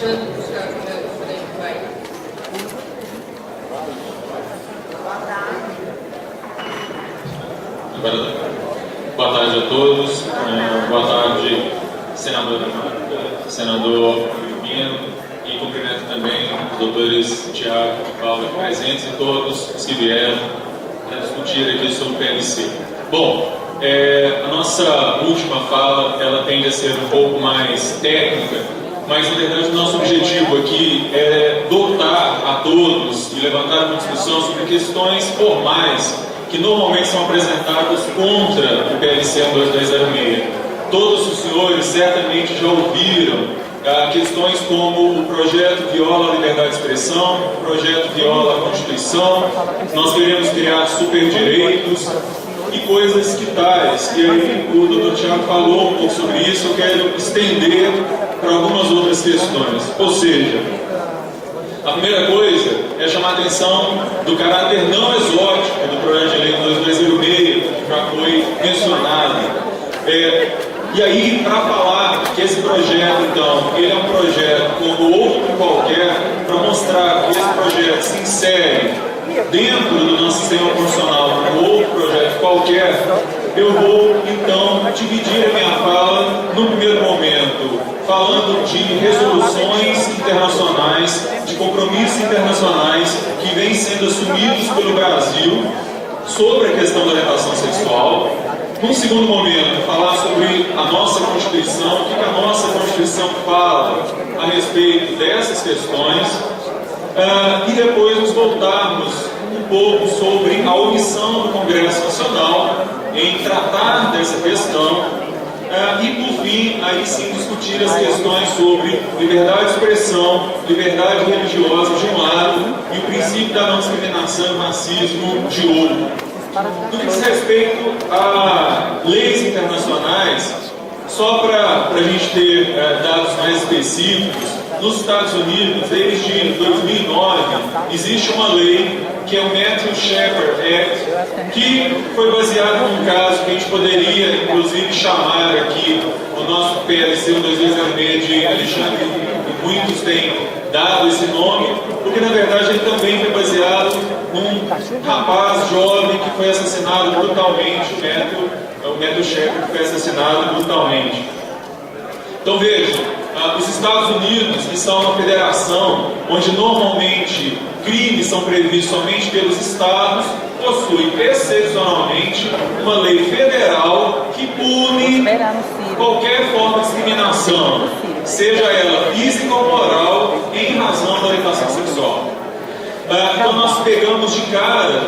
Boa tarde a todos. Boa tarde, senadora Marta, senador Firmino, e cumprimento também os doutores Tiago e Paulo presentes e todos os que vieram para discutir aqui sobre o PLC. Bom, a nossa última fala ela tende a ser um pouco mais técnica, mas na verdade o nosso objetivo aqui é dotar a todos e levantar uma discussão sobre questões formais que normalmente são apresentadas contra o PLC 12206. Todos os senhores certamente já ouviram questões como o projeto viola a liberdade de expressão, o projeto viola a Constituição, nós queremos criar superdireitos e coisas que tais. E aí o doutor Tiago falou um pouco sobre isso, eu quero estender para algumas outras questões. Ou seja, a primeira coisa é chamar a atenção do caráter não exótico do projeto de lei 12206, que já foi mencionado. E aí, para falar que esse projeto, então, ele é um projeto como outro qualquer, para mostrar que esse projeto se insere dentro do nosso sistema constitucional como outro projeto qualquer, eu vou, então, dividir a minha fala no primeiro momento, falando de resoluções internacionais, de compromissos internacionais que vêm sendo assumidos pelo Brasil sobre a questão da orientação sexual. Num segundo momento, falar sobre a nossa Constituição, o que a nossa Constituição fala a respeito dessas questões, e depois nos voltarmos um pouco sobre a omissão do Congresso Nacional em tratar dessa questão, e por fim, aí sim discutir as questões sobre liberdade de expressão, liberdade religiosa de um lado e o princípio da não discriminação e racismo de outro. No que diz respeito a leis internacionais, só para a gente ter dados mais específicos, nos Estados Unidos, desde 2009, existe uma lei que é o Matthew Shepard Act, que foi baseado num caso que a gente poderia, inclusive, chamar aqui no nosso PLC 12206 de Alexandre, e muitos têm dado esse nome, porque na verdade ele também foi baseado num rapaz jovem que foi assassinado brutalmente, o Matthew Shepard foi assassinado brutalmente. Então vejam, os Estados Unidos, que são uma federação onde normalmente crimes são previstos somente pelos estados, possui excepcionalmente uma lei federal que pune qualquer forma de discriminação, seja ela física ou moral, em razão da orientação sexual. Então nós pegamos de cara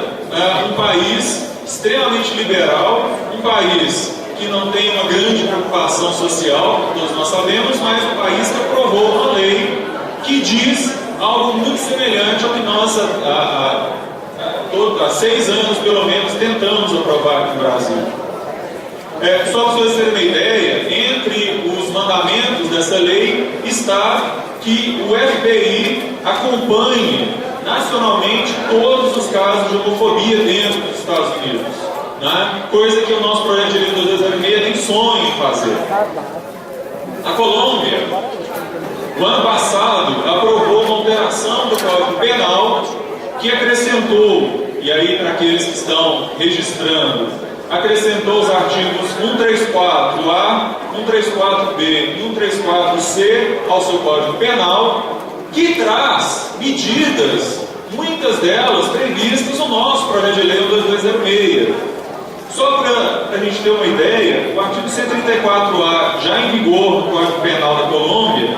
um país extremamente liberal, um país que não tem uma grande preocupação social, todos nós sabemos, mas um país que aprovou uma lei que diz algo muito semelhante ao que nós há 6 anos pelo menos tentamos aprovar aqui no Brasil. Só para vocês terem uma ideia, entre os mandamentos dessa lei está que o FBI acompanhe nacionalmente todos os casos de homofobia dentro dos Estados Unidos, né? Coisa que o nosso projeto de lei 12206 nem sonha em fazer. A Colômbia, no ano passado, aprovou uma alteração do Código Penal que acrescentou, e aí para aqueles que estão registrando, acrescentou os artigos 134A, 134B e 134C ao seu Código Penal, que traz medidas, muitas delas previstas no nosso projeto de lei 12206. Só para a gente ter uma ideia, o artigo 134A, já em vigor no Código Penal da Colômbia,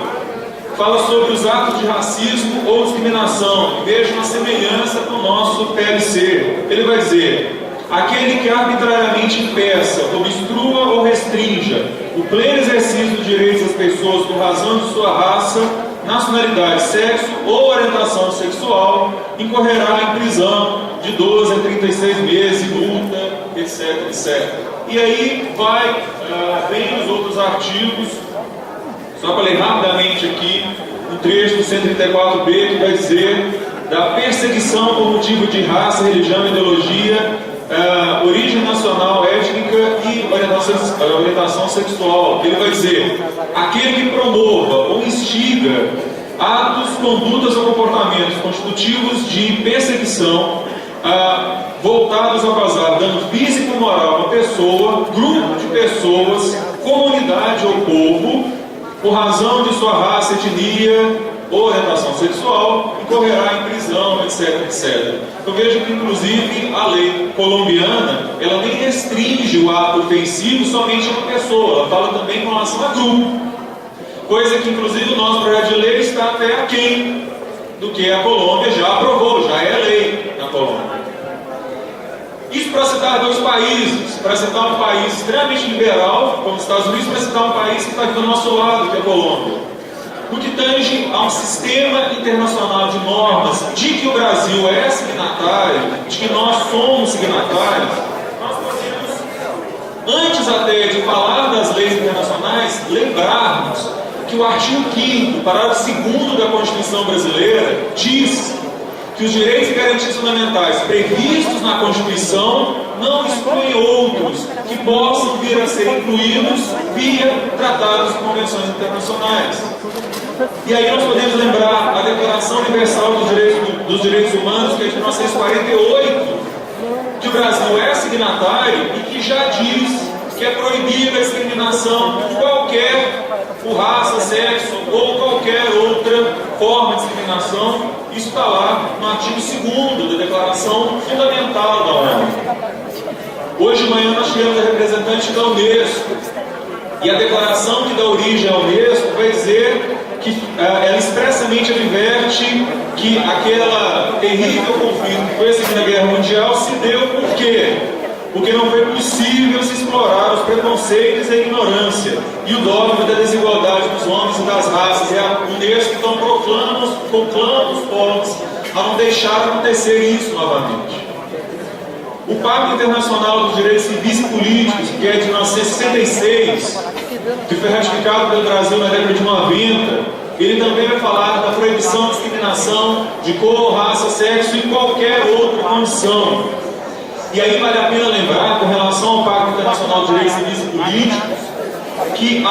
fala sobre os atos de racismo ou discriminação. Veja uma semelhança com o nosso PLC. Ele vai dizer: aquele que arbitrariamente impeça, obstrua ou restrinja o pleno exercício dos direitos das pessoas por razão de sua raça, nacionalidade, sexo ou orientação sexual, incorrerá em prisão de 12 a 36 meses, multa, etc, etc. E aí vem os outros artigos, só para ler rapidamente aqui, um trecho do 134B que vai dizer da perseguição por motivo de raça, religião, ideologia, origem nacional, étnica e orientação sexual. Ele vai dizer: aquele que promova ou instiga atos, condutas ou comportamentos constitutivos de perseguição voltados a causar dano físico ou moral a uma pessoa, grupo de pessoas, comunidade ou povo, por razão de sua raça, etnia ou orientação sexual, incorrerá em prisão, etc, etc. Eu vejo que, inclusive, a lei colombiana, ela nem restringe o ato ofensivo somente a uma pessoa, ela fala também com relação a grupo. Coisa que, inclusive, o nosso projeto de lei está até aquém do que a Colômbia já aprovou, já é lei na Colômbia. Isso para citar dois países, para citar um país extremamente liberal, como os Estados Unidos, para citar um país que está aqui do nosso lado, que é a Colômbia. No que tange a um sistema internacional de normas, de que o Brasil é signatário, de que nós somos signatários, nós podemos, antes até de falar das leis internacionais, lembrarmos que o artigo 5º, parágrafo 2º da Constituição brasileira, diz que os direitos e garantias fundamentais previstos na Constituição não excluem outros que possam vir a ser incluídos via tratados e convenções internacionais. E aí nós podemos lembrar a Declaração Universal dos Direitos Humanos, que é de 1948, que o Brasil é signatário e que já diz que é proibida a discriminação de qualquer, por raça, sexo ou qualquer outra forma de discriminação. Isso está lá no artigo 2º da Declaração Fundamental da ONU. Hoje de manhã nós tivemos a representante da Unesco, e a declaração que dá origem à Unesco vai dizer que ela expressamente adverte que aquela terrível conflito que foi a Segunda Guerra Mundial se deu por quê? Porque não foi possível se explorar os preconceitos e a ignorância e o dogma da desigualdade dos homens e das raças. E a Unesco então conclama os povos a não deixar acontecer isso novamente. O Pacto Internacional dos Direitos Civis e Políticos, que é de 1966, que foi ratificado pelo Brasil na década de 90, ele também vai falar da proibição de discriminação de cor, raça, sexo e qualquer outra condição. E aí vale a pena lembrar, com relação ao Pacto Internacional de Direitos Civis e Políticos, que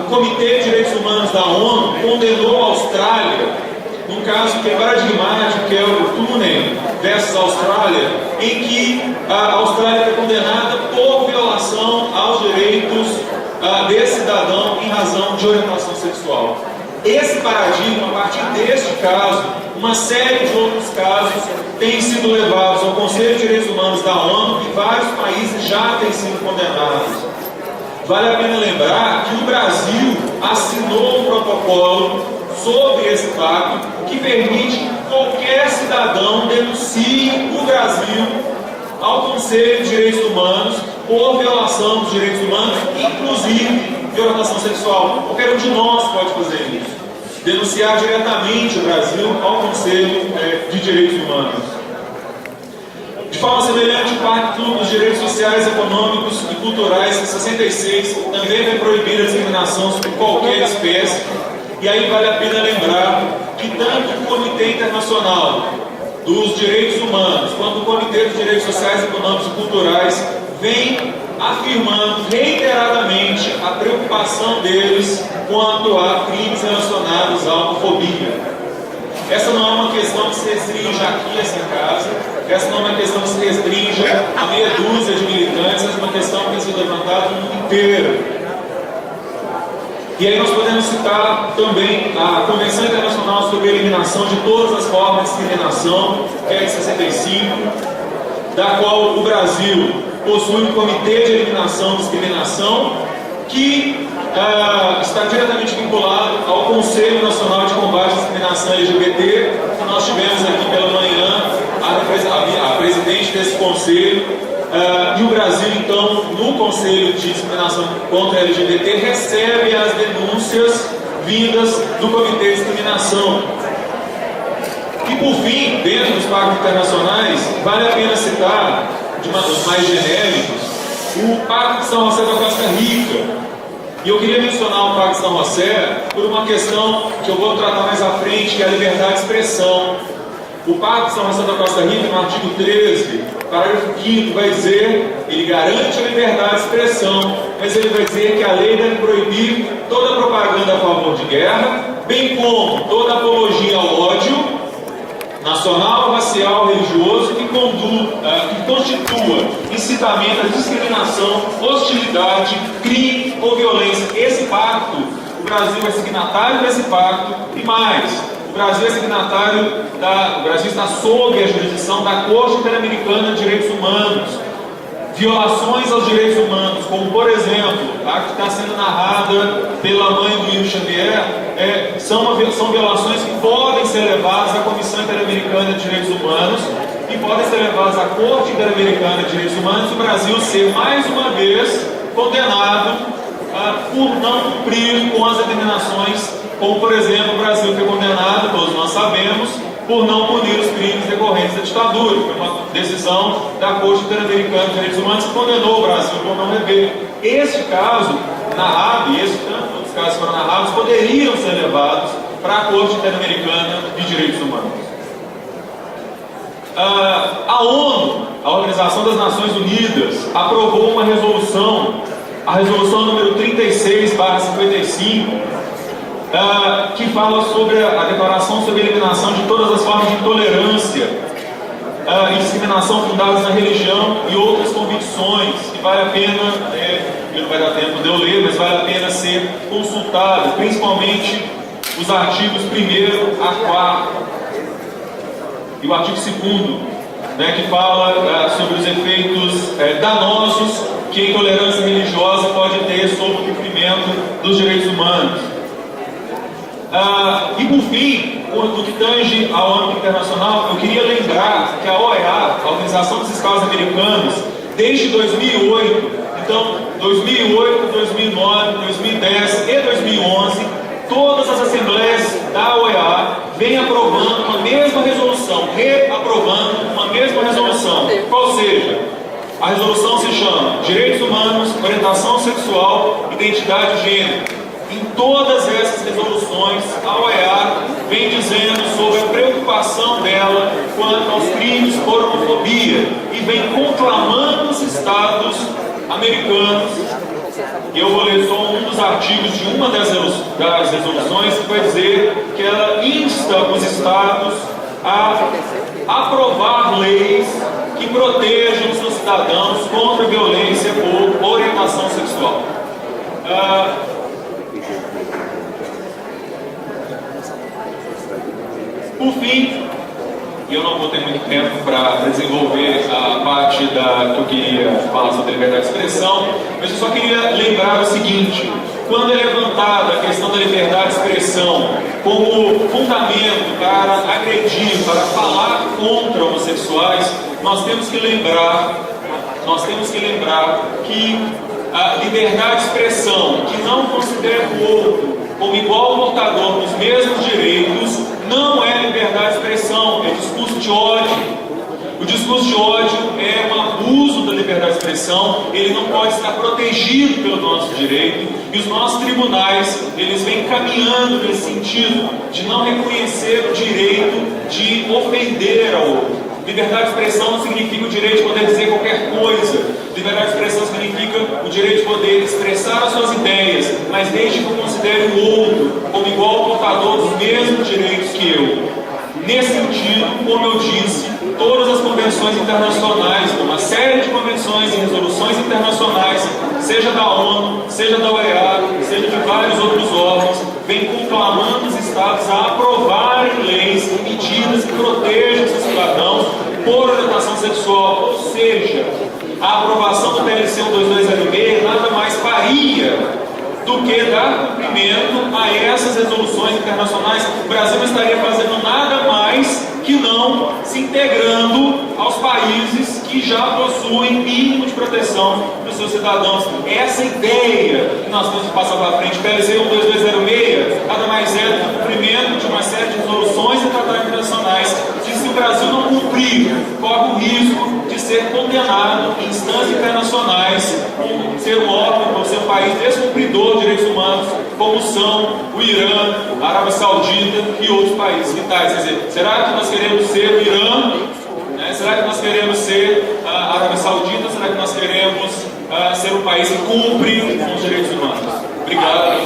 o Comitê de Direitos Humanos da ONU condenou a Austrália, num caso que é paradigmático, que é o Tunen versus Austrália, em que a Austrália foi condenada por violação aos direitos desse cidadão em razão de orientação sexual. Esse paradigma, a partir deste caso, uma série de outros casos têm sido levados ao Conselho de Direitos Humanos da ONU e vários países já têm sido condenados. Vale a pena lembrar que o Brasil assinou um protocolo sobre esse pacto que permite que qualquer cidadão denuncie o Brasil ao Conselho de Direitos Humanos por violação dos direitos humanos, inclusive de orientação sexual. Qualquer um de nós pode fazer isso. Denunciar diretamente o Brasil ao Conselho de Direitos Humanos. De forma semelhante, o Pacto dos Direitos Sociais, Econômicos e Culturais, em 66, também vai proibir a discriminação sobre qualquer espécie. E aí vale a pena lembrar que tanto o Comitê Internacional dos Direitos Humanos, quanto o Comitê dos Direitos Sociais, Econômicos e Culturais, vem afirmando reiteradamente a preocupação deles quanto a crimes relacionados à homofobia. Essa não é uma questão que se restringe aqui, essa casa, essa não é uma questão que se restringe a meia dúzia de militantes, essa é uma questão que tem sido levantada no mundo inteiro. E aí nós podemos citar também a Convenção Internacional sobre a Eliminação de Todas as Formas de Discriminação, que é de 65, da qual o Brasil possui um Comitê de Eliminação e Discriminação, que está diretamente vinculado ao Conselho Nacional de Combate à Discriminação LGBT, que nós tivemos aqui pela manhã a presidente desse conselho, e o Brasil, então, no Conselho de Discriminação contra a LGBT, recebe as denúncias vindas do Comitê de Discriminação. E por fim, dentro dos pactos internacionais, vale a pena citar, dos mais genéricos, o Pacto de São José da Costa Rica. E eu queria mencionar o Pacto de São José por uma questão que eu vou tratar mais à frente, que é a liberdade de expressão. O Pacto de São José da Costa Rica, no artigo 13, parágrafo 5º, vai dizer, ele garante a liberdade de expressão, mas ele vai dizer que a lei deve proibir toda propaganda a favor de guerra, bem como toda apologia ao ódio nacional, racial, religioso que constitua incitamento à discriminação, hostilidade, crime ou violência. Esse pacto, o Brasil é signatário desse pacto e mais, o Brasil está sob a jurisdição da Corte Interamericana de Direitos Humanos. Violações aos direitos humanos, como por exemplo, a que está sendo narrada pela mãe do Ivo Xavier, são violações que podem ser levadas à Comissão Interamericana de Direitos Humanos e podem ser levadas à Corte Interamericana de Direitos Humanos e o Brasil ser mais uma vez condenado por não cumprir com as determinações, como por exemplo o Brasil foi condenado, todos nós sabemos, por não punir os crimes decorrentes da ditadura. Foi uma decisão da Corte Interamericana de Direitos Humanos que condenou o Brasil por não rever. Este caso narrado, e tantos outros casos foram narrados, poderiam ser levados para a Corte Interamericana de Direitos Humanos. A ONU, a Organização das Nações Unidas, aprovou uma resolução, a resolução número 36/55, que fala sobre a declaração sobre a eliminação de todas as formas de intolerância e discriminação fundadas na religião e outras convicções, que vale a pena, não vai dar tempo de eu ler, mas vale a pena ser consultado, principalmente os artigos 1º a 4 e o artigo 2º, que fala sobre os efeitos danosos que a intolerância religiosa pode ter sobre o cumprimento dos direitos humanos. E por fim, no que tange ao âmbito internacional, eu queria lembrar que a OEA, a Organização dos Estados Americanos, desde 2008, então 2008, 2009, 2010 e 2011, todas as assembleias da OEA vêm aprovando uma mesma resolução, reaprovando uma mesma resolução, qual seja, a resolução se chama Direitos Humanos, Orientação Sexual, Identidade de Gênero. Em todas essas resoluções, a OEA vem dizendo sobre a preocupação dela quanto aos crimes por homofobia e vem conclamando os estados americanos. E eu vou ler só um dos artigos de uma das resoluções, que vai dizer que ela insta os estados a aprovar leis que protejam os seus cidadãos contra a violência por orientação sexual. Por fim, e eu não vou ter muito tempo para desenvolver a parte que eu queria falar sobre liberdade de expressão, mas eu só queria lembrar o seguinte: quando é levantada a questão da liberdade de expressão como fundamento para agredir, para falar contra homossexuais, nós temos que lembrar que a liberdade de expressão que não considera o outro como igual portador dos mesmos direitos não é liberdade de expressão, é discurso de ódio. O discurso de ódio é um abuso da liberdade de expressão, ele não pode estar protegido pelo nosso direito, e os nossos tribunais, eles vêm caminhando nesse sentido de não reconhecer o direito de ofender ao outro. Liberdade de expressão não significa o direito de poder dizer qualquer coisa. Liberdade de expressão significa o direito de poder expressar as suas ideias, mas desde que eu considere o outro como igual portador dos mesmos direitos que eu. Nesse sentido, como eu disse, todas as convenções internacionais, uma série de convenções e resoluções internacionais, seja da ONU, seja da OEA, seja de vários outros órgãos, vem conclamando os estados a aprovarem leis e medidas que protejam seus cidadãos por orientação sexual, ou seja, a aprovação do TLC 12206 nada mais faria do que dar cumprimento a essas resoluções internacionais. O Brasil não estaria fazendo nada mais que não se integrando aos países que já possuem mínimo de proteção dos seus cidadãos. Essa ideia que nós temos que passar para frente, TLC 12206, nada mais é do que o cumprimento de uma série de resoluções e tratados internacionais, que se o Brasil não cumprir, corre o risco de ser condenado em instâncias internacionais por ser um órgão, por ser um país descumpridor de direitos humanos, como são o Irã, a Arábia Saudita e outros países vitais. Quer dizer, será que nós queremos ser o Irã? Será que nós queremos ser a Arábia Saudita? Será que nós queremos ser um país que cumpre com os direitos humanos? Obrigado.